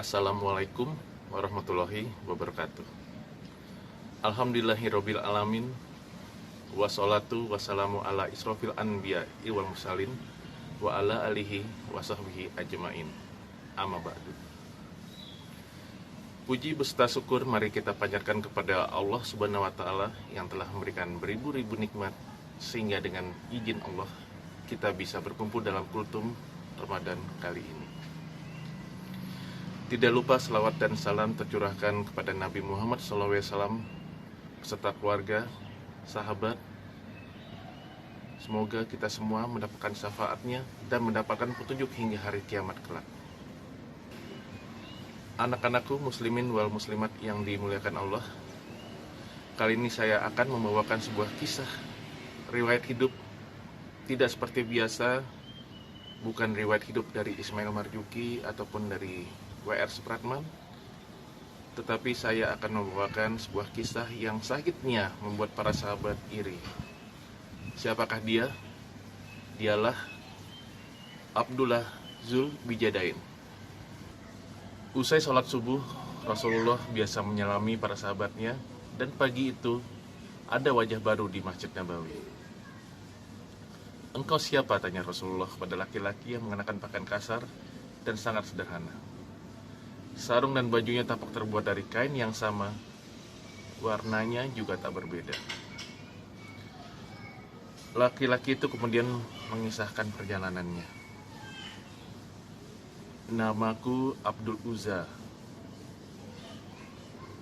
Assalamualaikum warahmatullahi wabarakatuh. Alhamdulillahirabbil alamin. Wassalatu wassalamu ala israfil anbiya wal mursalin wa ala alihi wa sahbihi ajmain. Amma ba'du. Puji beserta syukur mari kita panjatkan kepada Allah Subhanahu wa taala yang telah memberikan beribu-ribu nikmat sehingga dengan izin Allah kita bisa berkumpul dalam kultum Ramadan kali ini. Tidak lupa selawat dan salam tercurahkan kepada Nabi Muhammad SAW beserta keluarga, sahabat. Semoga kita semua mendapatkan syafaatnya dan mendapatkan petunjuk hingga hari kiamat kelak. Anak-anakku muslimin wal muslimat yang dimuliakan Allah, kali ini saya akan membawakan sebuah kisah riwayat hidup. Tidak seperti biasa, bukan riwayat hidup dari Ismail Marzuki ataupun dari W.R. Supratman, tetapi saya akan membawakan sebuah kisah yang sakitnya membuat para sahabat iri. Siapakah dia? Dialah Abdullah Zul Bijadain. Usai sholat subuh, Rasulullah biasa menyalami para sahabatnya, dan pagi itu ada wajah baru di Masjid Nabawi. "Engkau siapa?" tanya Rasulullah kepada laki-laki yang mengenakan pakaian kasar dan sangat sederhana. Sarung dan bajunya tampak terbuat dari kain yang sama, warnanya juga tak berbeda. Laki-laki itu kemudian mengisahkan perjalanannya. "Namaku Abdul Uzza.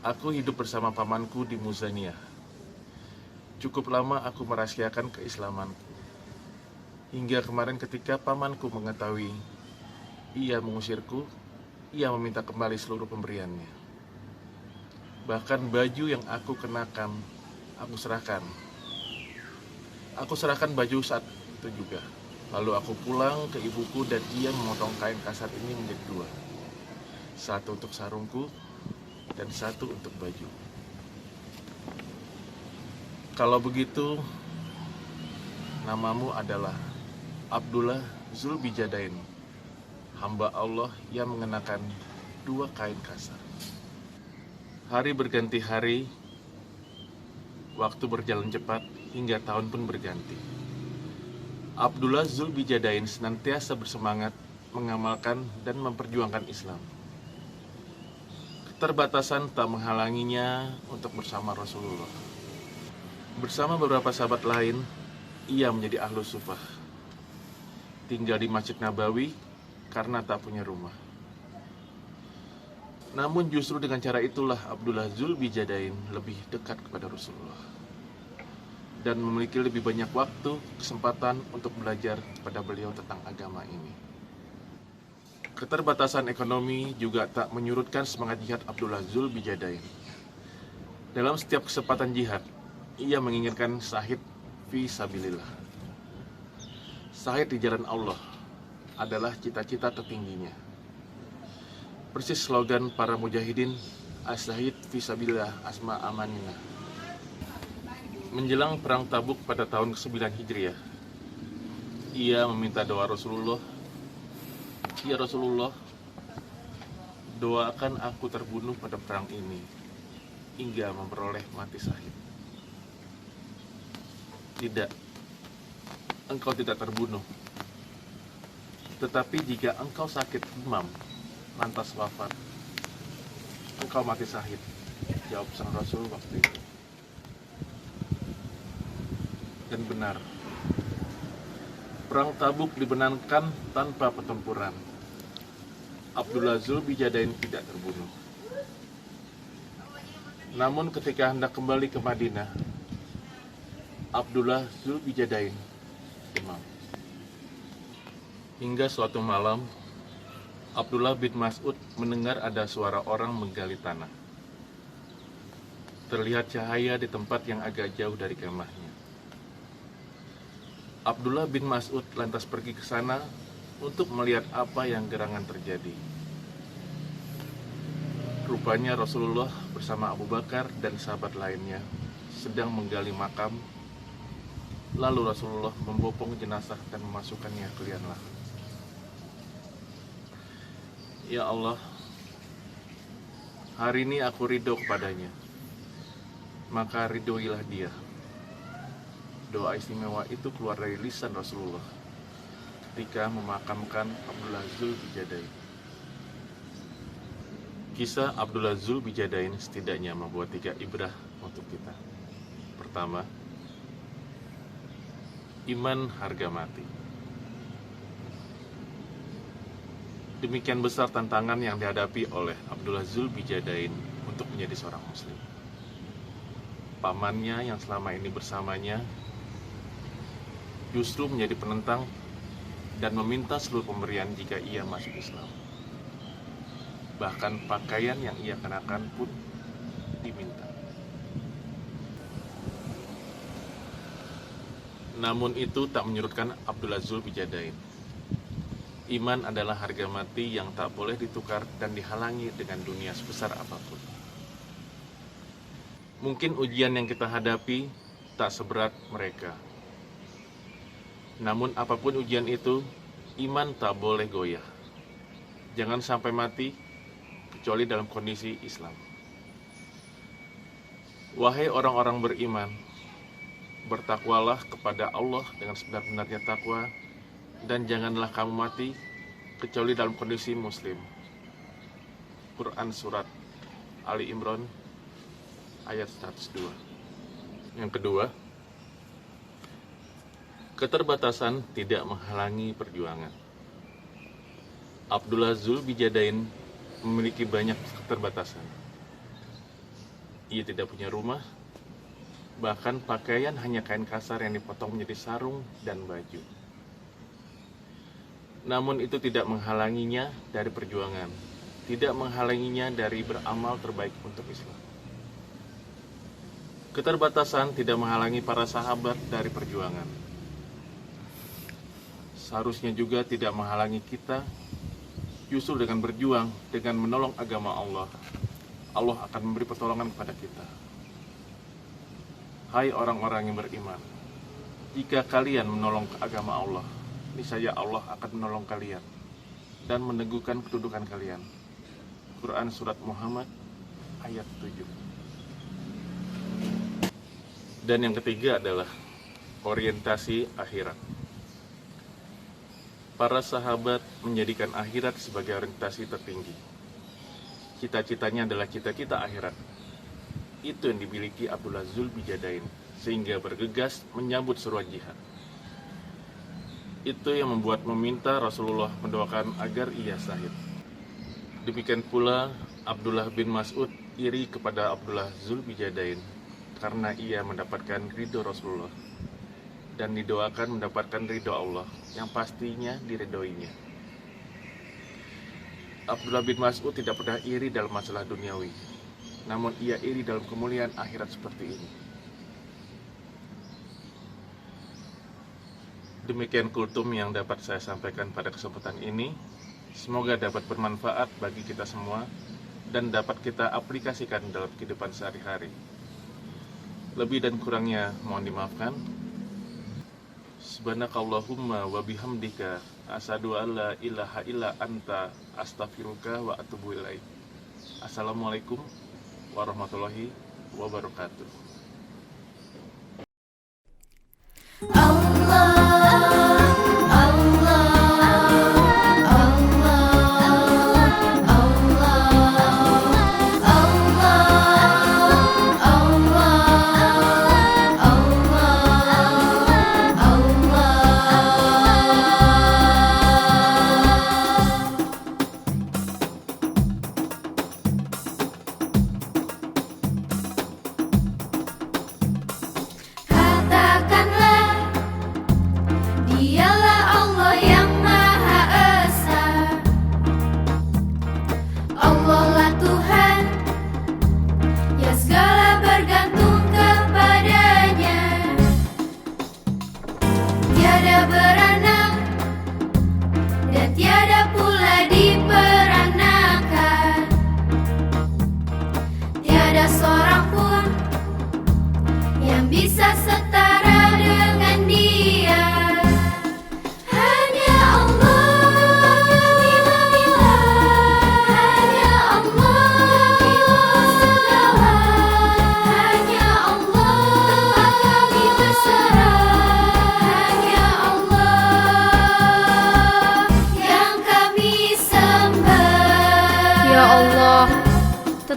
Aku hidup bersama pamanku di Muzaniyah. Cukup lama aku merahasiakan keislamanku. Hingga kemarin ketika pamanku mengetahui ia mengusirku, ia meminta kembali seluruh pemberiannya. Bahkan baju yang aku kenakan, aku serahkan. Aku serahkan baju saat itu juga. Lalu aku pulang ke ibuku dan ia memotong kain kasar ini menjadi dua. Satu untuk sarungku dan satu untuk baju. Kalau begitu, namamu adalah Abdullah Zul Bijadain, hamba Allah yang mengenakan dua kain kasar." Hari berganti hari, waktu berjalan cepat hingga tahun pun berganti. Abdullah Zul Bijadain senantiasa bersemangat mengamalkan dan memperjuangkan Islam. Keterbatasan tak menghalanginya untuk bersama Rasulullah. Bersama beberapa sahabat lain, ia menjadi ahlus sufah, tinggal di Masjid Nabawi karena tak punya rumah. Namun justru dengan cara itulah Abdullah Zul Bijadain lebih dekat kepada Rasulullah dan memiliki lebih banyak waktu, kesempatan untuk belajar kepada beliau tentang agama ini. Keterbatasan ekonomi juga tak menyurutkan semangat jihad Abdullah Zul Bijadain. Dalam setiap kesempatan jihad, ia menginginkan syahid fi sabilillah. Syahid di jalan Allah adalah cita-cita tertingginya. Persis slogan para mujahidin, "As-syahid fisabilillah asma amanina." Menjelang perang Tabuk pada tahun ke-9 Hijriah, ia meminta doa Rasulullah, "Ya Rasulullah, doakan aku terbunuh pada perang ini hingga memperoleh mati syahid." "Tidak, engkau tidak terbunuh. Tetapi jika engkau sakit demam, lantas wafat, engkau mati syahid," jawab sang Rasul waktu itu. Dan benar, perang Tabuk dibenarkan tanpa pertempuran. Abdullah Zul Bijadain tidak terbunuh. Namun ketika hendak kembali ke Madinah, Abdullah Zul Bijadain demam. Hingga suatu malam, Abdullah bin Mas'ud mendengar ada suara orang menggali tanah. Terlihat cahaya di tempat yang agak jauh dari kemahnya. Abdullah bin Mas'ud lantas pergi ke sana untuk melihat apa yang gerangan terjadi. Rupanya Rasulullah bersama Abu Bakar dan sahabat lainnya sedang menggali makam. Lalu Rasulullah membopong jenazah dan memasukkannya ke liang lahat. Ya Allah, hari ini aku ridho kepadanya, maka ridhoilah dia. Doa istimewa itu keluar dari lisan Rasulullah ketika memakamkan Abdullah Zulbijadain. Kisah Abdullah Zulbijadain setidaknya membuat 3 ibrah untuk kita. Pertama, iman harga mati. Demikian besar tantangan yang dihadapi oleh Abdullah Zulbijadain untuk menjadi seorang muslim. Pamannya yang selama ini bersamanya justru menjadi penentang dan meminta seluruh pemberian jika ia masuk Islam. Bahkan pakaian yang ia kenakan pun diminta. Namun itu tak menyurutkan Abdullah Zulbijadain. Iman adalah harga mati yang tak boleh ditukar dan dihalangi dengan dunia sebesar apapun. Mungkin ujian yang kita hadapi tak seberat mereka. Namun apapun ujian itu, iman tak boleh goyah. Jangan sampai mati, kecuali dalam kondisi Islam. Wahai orang-orang beriman, bertakwalah kepada Allah dengan sebenar-benarnya takwa, dan janganlah kamu mati kecuali dalam kondisi muslim. Quran Surat Ali Imran ayat 102. Yang kedua, keterbatasan tidak menghalangi perjuangan. Abdullah Zulbijadain memiliki banyak keterbatasan. Ia tidak punya rumah, bahkan pakaian hanya kain kasar yang dipotong menjadi sarung dan baju. Namun itu tidak menghalanginya dari perjuangan, tidak menghalanginya dari beramal terbaik untuk Islam. Keterbatasan tidak menghalangi para sahabat dari perjuangan. Seharusnya juga tidak menghalangi kita, justru dengan berjuang, dengan menolong agama Allah, Allah akan memberi pertolongan kepada kita. Hai orang-orang yang beriman, jika kalian menolong agama Allah, niscaya Allah akan menolong kalian dan meneguhkan kedudukan kalian. Quran Surat Muhammad ayat 7. Dan yang ketiga adalah orientasi akhirat. Para sahabat menjadikan akhirat sebagai orientasi tertinggi. Cita-citanya adalah cita-cita akhirat. Itu yang dimiliki Abdullah Zulbijadain, sehingga bergegas menyambut seruan jihad. Itu yang membuat meminta Rasulullah mendoakan agar ia syahid. Demikian pula Abdullah bin Mas'ud iri kepada Abdullah Zulbijadain karena ia mendapatkan ridho Rasulullah dan didoakan mendapatkan ridho Allah yang pastinya diridhoinya. Abdullah bin Mas'ud tidak pernah iri dalam masalah duniawi, namun ia iri dalam kemuliaan akhirat seperti ini. Demikian kultum yang dapat saya sampaikan pada kesempatan ini. Semoga dapat bermanfaat bagi kita semua dan dapat kita aplikasikan dalam kehidupan sehari-hari. Lebih dan kurangnya mohon dimaafkan. Subhanakallahumma wa bihamdika asyhadu an la ilaha illa anta astaghfiruka wa atubu ilaik. Assalamualaikum warahmatullahi wabarakatuh.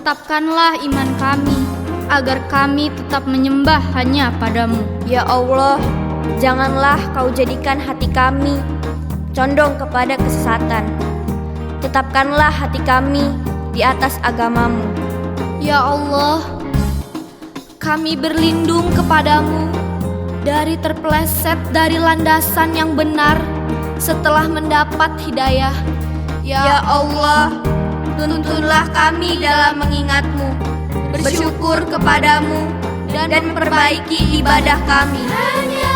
tetapkanlah iman kami, agar kami tetap menyembah hanya padamu. Ya Allah, janganlah Kau jadikan hati kami condong kepada kesesatan. Tetapkanlah hati kami di atas agama-Mu. Ya Allah, kami berlindung kepadamu dari terpeleset dari landasan yang benar setelah mendapat hidayah. Ya Allah, tuntunlah kami dalam mengingat-Mu, bersyukur kepadamu, dan memperbaiki ibadah kami. Hanya